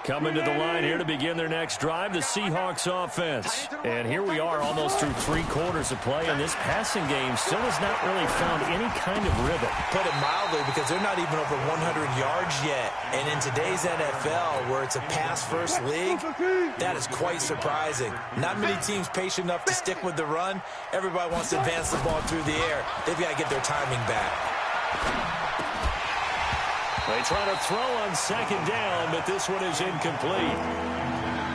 Coming to the line here to begin their next drive, the Seahawks offense. And here we are almost through 3 quarters of play, and this passing game still has not really found any kind of rhythm. Put it mildly, because they're not even over 100 yards yet. And in today's NFL, where it's a pass-first league, that is quite surprising. Not many teams patient enough to stick with the run. Everybody wants to advance the ball through the air. They've got to get their timing back. They try to throw on second down, but this one is incomplete.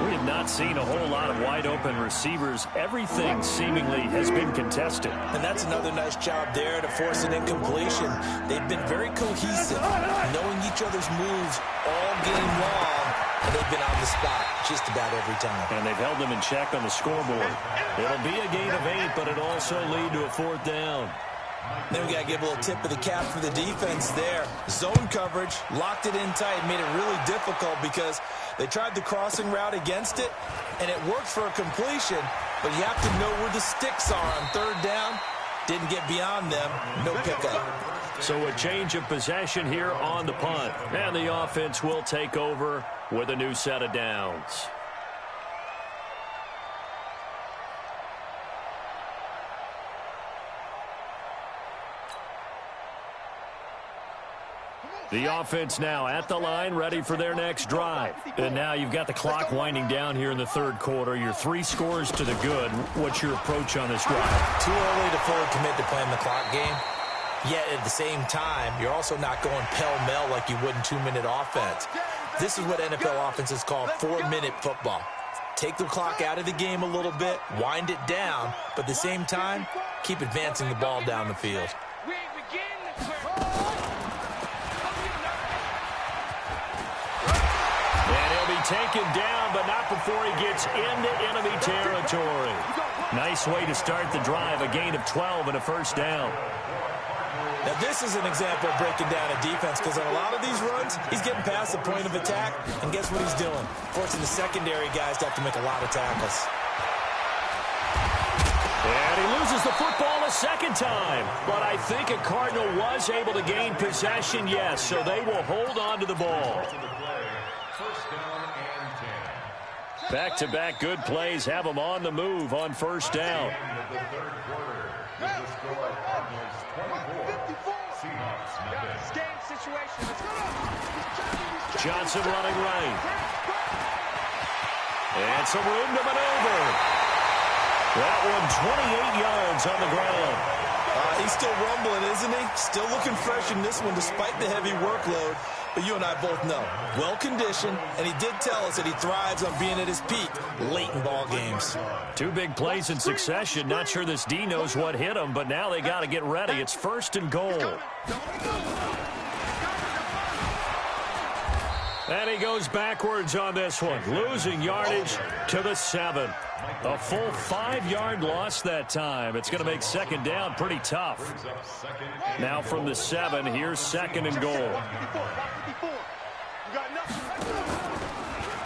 We have not seen a whole lot of wide-open receivers. Everything seemingly has been contested. And that's another nice job there to force an incompletion. They've been very cohesive, knowing each other's moves all game long, and they've been on the spot just about every time. And they've held them in check on the scoreboard. It'll be a gain of 8, but it'll also lead to a 4th down. Then we got to give a little tip of the cap for the defense there. Zone coverage, locked it in tight, made it really difficult because they tried the crossing route against it, and it worked for a completion, but you have to know where the sticks are on 3rd down. Didn't get beyond them, no pickup. So a change of possession here on the punt, and the offense will take over with a new set of downs. The offense now at the line, ready for their next drive. And now you've got the clock winding down here in the 3rd quarter. Your 3 scores to the good. What's your approach on this drive? Too early to fully commit to playing the clock game. Yet at the same time, you're also not going pell-mell like you would in 2-minute offense. This is what NFL offenses call 4-minute football. Take the clock out of the game a little bit, wind it down, but at the same time, keep advancing the ball down the field. Taken down, but not before he gets into enemy territory. Nice way to start the drive, a gain of 12 and a 1st down. Now this is an example of breaking down a defense, because on a lot of these runs, he's getting past the point of attack, and guess what he's doing? Forcing the secondary guys to have to make a lot of tackles. And he loses the football a 2nd time. But I think a Cardinal was able to gain possession, yes, so they will hold on to the ball. Back-to-back good plays have them on the move on 1st down. Johnson running right. And some room to maneuver. That one 28 yards on the ground. He's still rumbling, isn't he? Still looking fresh in this one despite the heavy workload. But you and I both know, well-conditioned, and he did tell us that he thrives on being at his peak late in ball games. 2 big plays in succession. Not sure this D knows what hit him, but now they got to get ready. It's 1st and goal. And he goes backwards on this one, losing yardage to the 7. A full 5-yard loss that time. It's going to make 2nd down pretty tough. Now from the 7, here's 2nd and goal.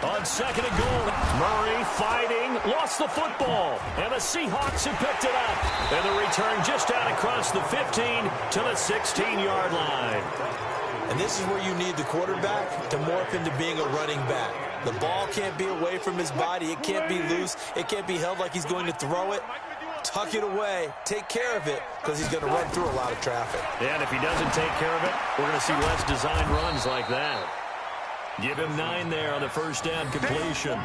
On 2nd and goal, Murray fighting, lost the football, and the Seahawks have picked it up. And the return just out across the 15 to the 16-yard line. And this is where you need the quarterback to morph into being a running back. The ball can't be away from his body. It can't be loose. It can't be held like he's going to throw it. Tuck it away. Take care of it, because he's going to run through a lot of traffic. And if he doesn't take care of it, we're going to see less designed runs like that. Give him 9 there on the 1st down completion.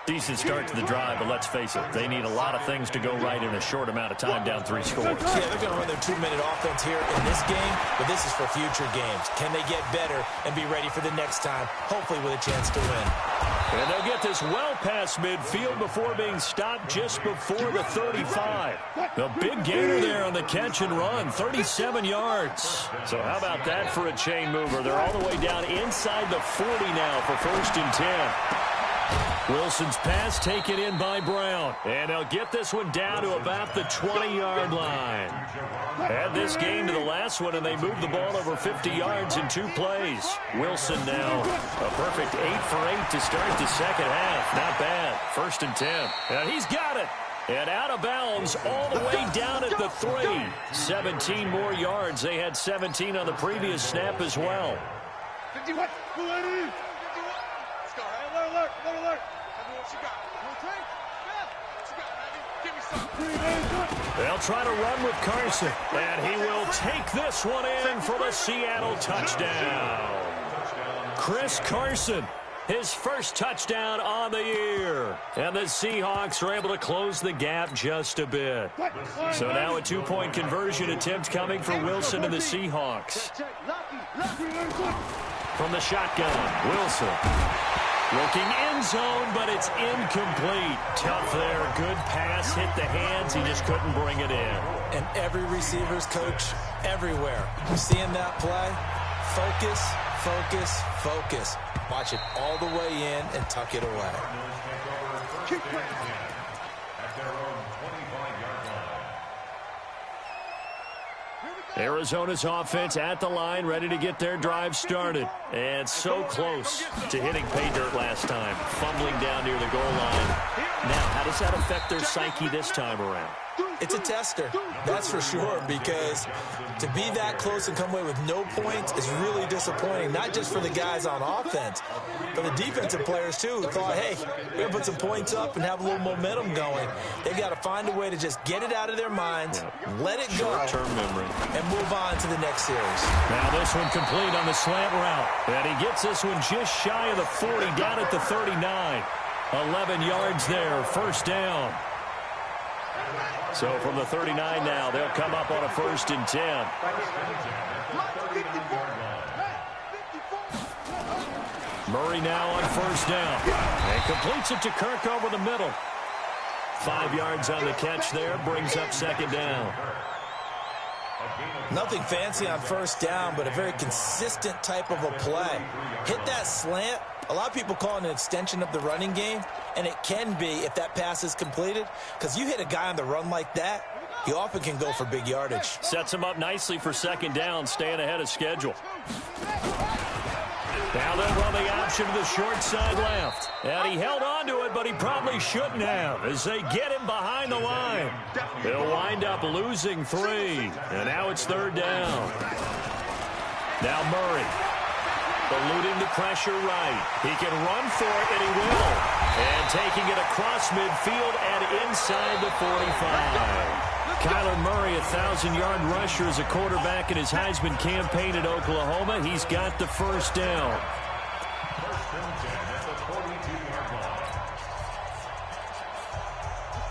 Decent start to the drive, but let's face it, they need a lot of things to go right in a short amount of time, down 3 scores. Yeah, they're going to run their 2-minute offense here in this game, but this is for future games. Can they get better and be ready for the next time, hopefully with a chance to win? And they'll get this well past midfield before being stopped just before the 35. A big gainer there on the catch and run, 37 yards. So how about that for a chain mover? They're all the way down inside the 40 now for 1st and 10. Wilson's pass taken in by Brown. And they'll get this one down to about the 20-yard line. Add this game to the last one, and they moved the ball over 50 yards in 2 plays. Wilson now a perfect 8 for 8 to start the 2nd half. Not bad. 1st and 10. And he's got it. And out of bounds all the way down at the 3. 17 more yards. They had 17 on the previous snap as well. 51. 51. Let's go. Alert. Alert. What you got? They'll try to run with Carson, and he will take this one in for the Seattle touchdown. Chris Carson, his first touchdown on the year. And the Seahawks are able to close the gap just a bit. So now a two-point conversion attempt coming for Wilson and the Seahawks. From the shotgun, Wilson. Looking end zone, but it's incomplete. Tough there. Good pass. Hit the hands. He just couldn't bring it in. And every receiver's coach everywhere. Seeing that play, focus, focus, focus. Watch it all the way in and tuck it away. Arizona's offense at the line, ready to get their drive started. And so close to hitting pay dirt last time, fumbling down near the goal line. Now, how does that affect their psyche this time around? It's a tester, that's for sure, because to be that close and come away with no points is really disappointing, not just for the guys on offense, but the defensive players, too, who thought, hey, we're going to put some points up and have a little momentum going. They've got to find a way to just get it out of their minds, let it go, short-term memory, and move on to the next series. Now this one complete on the slant route, and he gets this one just shy of the 40, down at the 39. 11 yards there, first down. So from the 39 now, they'll come up on a 1st and 10. Murray now on 1st down. And completes it to Kirk over the middle. 5 yards on the catch there, brings up 2nd down. Nothing fancy on 1st down, but a very consistent type of a play. Hit that slant. A lot of people call it an extension of the running game, and it can be if that pass is completed, because you hit a guy on the run like that, he often can go for big yardage. Sets him up nicely for 2nd down, staying ahead of schedule. Now they'll run the option to the short side left. And he held on to it, but he probably shouldn't have as they get him behind the line. They'll wind up losing 3. And now it's 3rd down. Now Murray. Eluding the pressure right. He can run for it, and he will. And taking it across midfield and inside the 45. Kyler Murray, 1,000-yard rusher as a quarterback in his Heisman campaign at Oklahoma. He's got the 1st down.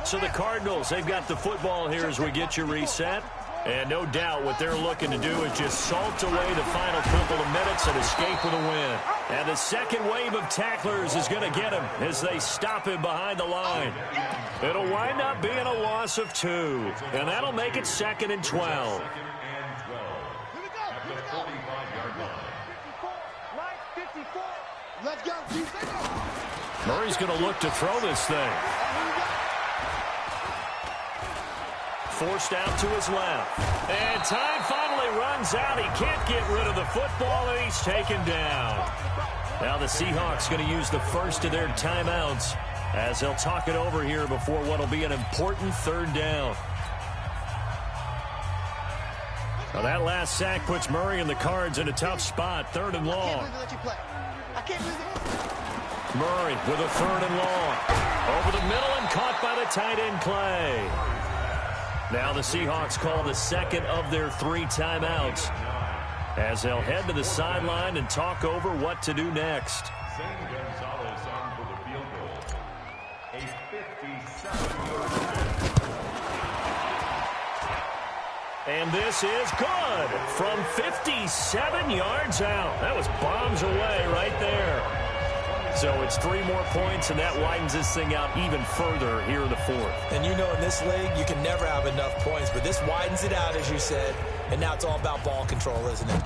So the Cardinals, they've got the football here as we get you reset. And no doubt what they're looking to do is just salt away the final couple of minutes and escape with a win. And the second wave of tacklers is going to get him as they stop him behind the line. It'll wind up being a loss of 2. And that'll make it 2nd and 12. Murray's going to look to throw this thing. Forced out to his left. And time finally runs out. He can't get rid of the football, and he's taken down. Now the Seahawks going to use the first of their timeouts as they'll talk it over here before what will be an important 3rd down. Now that last sack puts Murray and the Cards in a tough spot. 3rd and long. Murray with a 3rd and long. Over the middle and caught by the tight end Clay. Now the Seahawks call the 2nd of their 3 timeouts as they'll head to the sideline and talk over what to do next. And this is good from 57 yards out. That was bombs away right there. So it's 3 more points, and that widens this thing out even further here in the 4th. And you know in this league, you can never have enough points, but this widens it out, as you said, and now it's all about ball control, isn't it?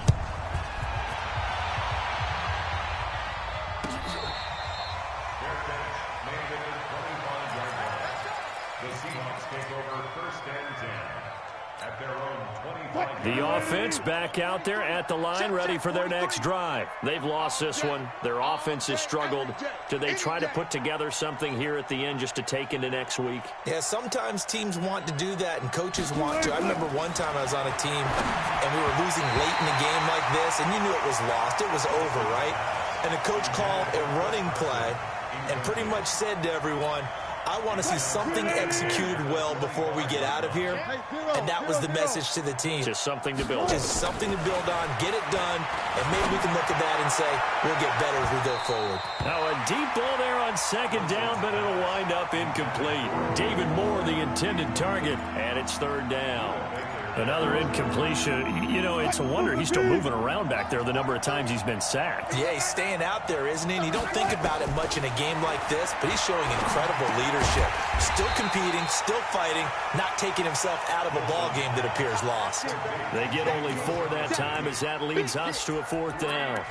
The Seahawks take over 1st and 10 at their own 20. The offense back out there at the line, ready for their next drive. They've lost this one. Their offense has struggled. Do they try to put together something here at the end just to take into next week? Yeah, sometimes teams want to do that and coaches want to. I remember one time I was on a team and we were losing late in a game like this, and you knew it was lost. It was over, right? And the coach called a running play and pretty much said to everyone, I want to see something executed well before we get out of here. And that was the message to the team. Just something to build on. Just something to build on, get it done, and maybe we can look at that and say, we'll get better as we go forward. Now a deep ball there on second down, but it'll wind up incomplete. David Moore, the intended target, and it's third down. Another incompletion. You know, it's a wonder he's still moving around back there the number of times he's been sacked. Yeah, he's staying out there, isn't he? And you don't think about it much in a game like this, but he's showing incredible leadership. Still competing, still fighting, not taking himself out of a ball game that appears lost. They get only 4 that time as that leads us to a fourth down.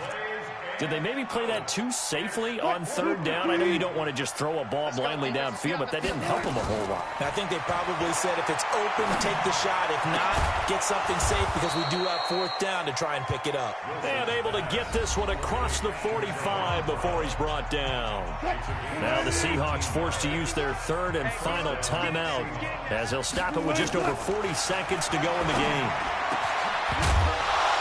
Did they maybe play that too safely on third down? I know you don't want to just throw a ball blindly downfield, but that didn't help them a whole lot. I think they probably said if it's open, take the shot. If not, get something safe because we do have fourth down to try and pick it up. And able to get this one across the 45 before he's brought down. Now the Seahawks forced to use their third and final timeout as they'll stop it with just over 40 seconds to go in the game.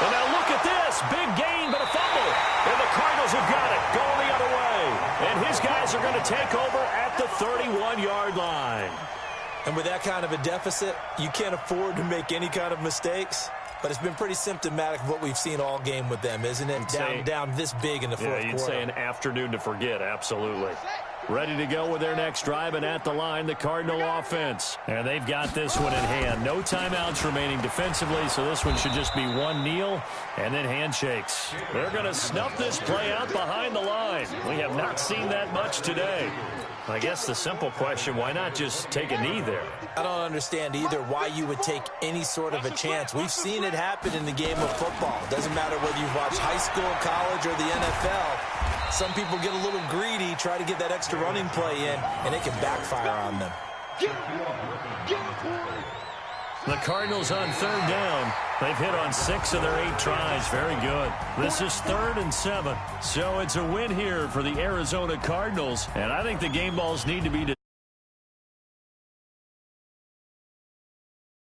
And now look at this. Big gain, but a fumble. And the Cardinals have got it, going the other way. And his guys are going to take over at the 31-yard line. And with that kind of a deficit, you can't afford to make any kind of mistakes. But it's been pretty symptomatic of what we've seen all game with them, isn't it? Down this big in the fourth quarter. Yeah, you'd say an afternoon to forget, absolutely. Ready to go with their next drive, and at the line, the Cardinal offense. And they've got this one in hand. No timeouts remaining defensively, so this one should just be one kneel and then handshakes. They're going to snuff this play out behind the line. We have not seen that much today. I guess the simple question, why not just take a knee there? I don't understand either why you would take any sort of a chance. We've seen it happen in the game of football. Doesn't matter whether you've watched high school, college, or the NFL. Some people get a little greedy, try to get that extra running play in, and it can backfire on them. The Cardinals on third down. They've hit on 6 of their 8 tries. Very good. This is 3rd and 7. So it's a win here for the Arizona Cardinals. And I think the game balls need to be